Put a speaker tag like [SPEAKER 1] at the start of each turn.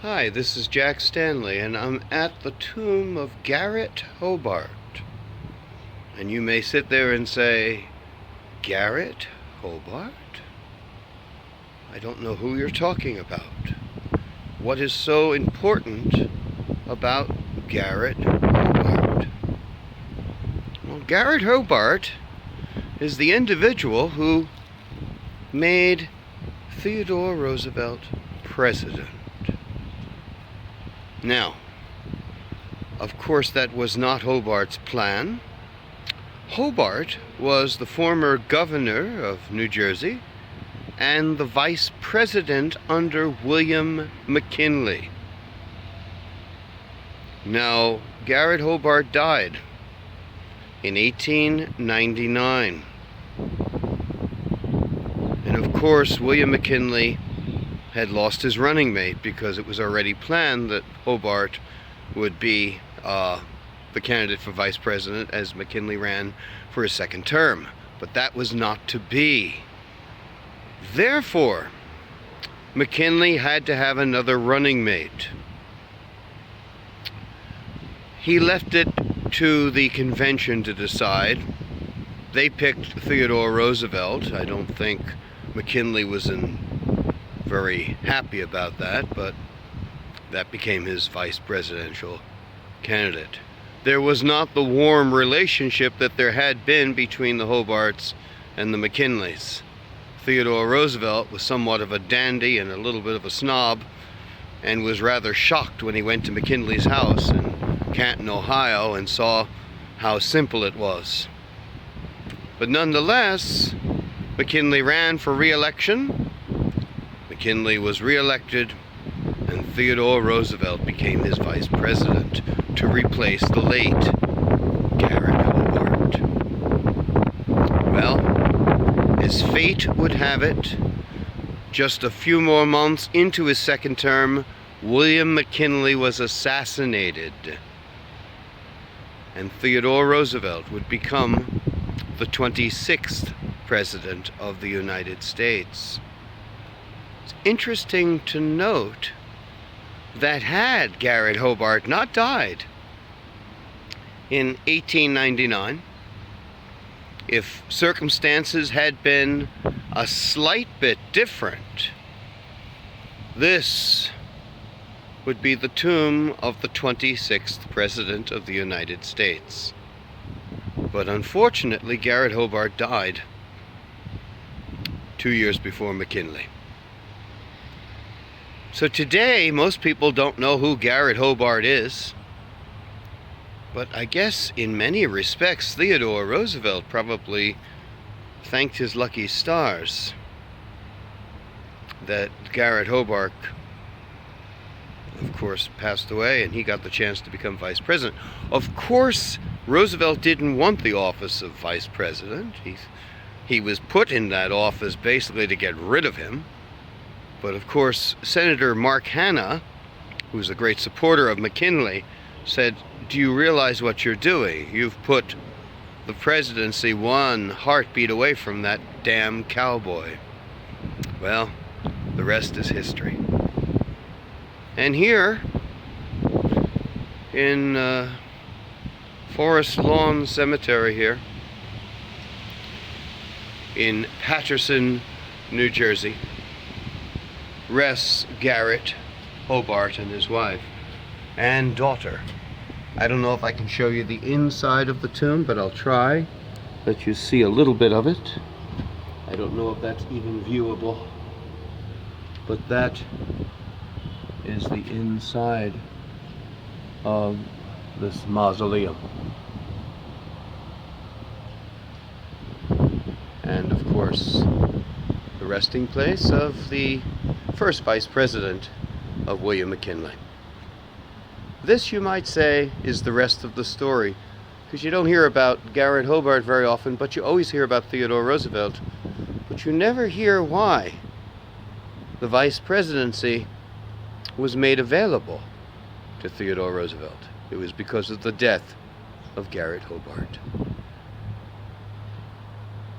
[SPEAKER 1] Hi, this is Jack Stanley, and I'm at the tomb of Garrett Hobart. And you may sit there and say, Garrett Hobart? I don't know who you're talking about. What is so important about Garrett Hobart? Well, Garrett Hobart is the individual who made Theodore Roosevelt president. Now, of course, that was not Hobart's plan. Hobart was the former governor of New Jersey and the vice president under William McKinley. Now, Garrett Hobart died in 1899. And of course, William McKinley had lost his running mate because it was already planned that Hobart would be the candidate for vice president as McKinley ran for his second term. But that was not to be. Therefore, McKinley had to have another running mate. He left it to the convention to decide. They picked Theodore Roosevelt. I don't think McKinley was very happy about that, but that became his vice presidential candidate. There was not the warm relationship that there had been between the Hobarts and the McKinleys. Theodore Roosevelt was somewhat of a dandy and a little bit of a snob, and was rather shocked when he went to McKinley's house in Canton, Ohio, and saw how simple it was. But nonetheless, McKinley ran for re-election. McKinley was re-elected, and Theodore Roosevelt became his vice president to replace the late Garrett Hobart. Well, as fate would have it, just a few more months into his second term, William McKinley was assassinated, and Theodore Roosevelt would become the 26th President of the United States. It's interesting to note that had Garrett Hobart not died in 1899, if circumstances had been a slight bit different, this would be the tomb of the 26th President of the United States. But unfortunately, Garrett Hobart died 2 years before McKinley. So today, most people don't know who Garrett Hobart is. But I guess in many respects, Theodore Roosevelt probably thanked his lucky stars that Garrett Hobart, of course, passed away and he got the chance to become vice president. Of course, Roosevelt didn't want the office of vice president. He was put in that office basically to get rid of him. But of course, Senator Mark Hanna, who's a great supporter of McKinley, said, "Do you realize what you're doing? You've put the presidency one heartbeat away from that damn cowboy." Well, the rest is history. And here, in Cedar Lawn Cemetery here, in Patterson, New Jersey, rests Garrett Hobart and his wife and daughter. I don't know if I can show you the inside of the tomb, but I'll try. Let you see a little bit of it. I don't know if that's even viewable, but that is the inside of this mausoleum. And of course, the resting place of the first vice president of William McKinley. This, you might say, is the rest of the story, because you don't hear about Garrett Hobart very often, but you always hear about Theodore Roosevelt, but you never hear why the vice presidency was made available to Theodore Roosevelt. It was because of the death of Garrett Hobart.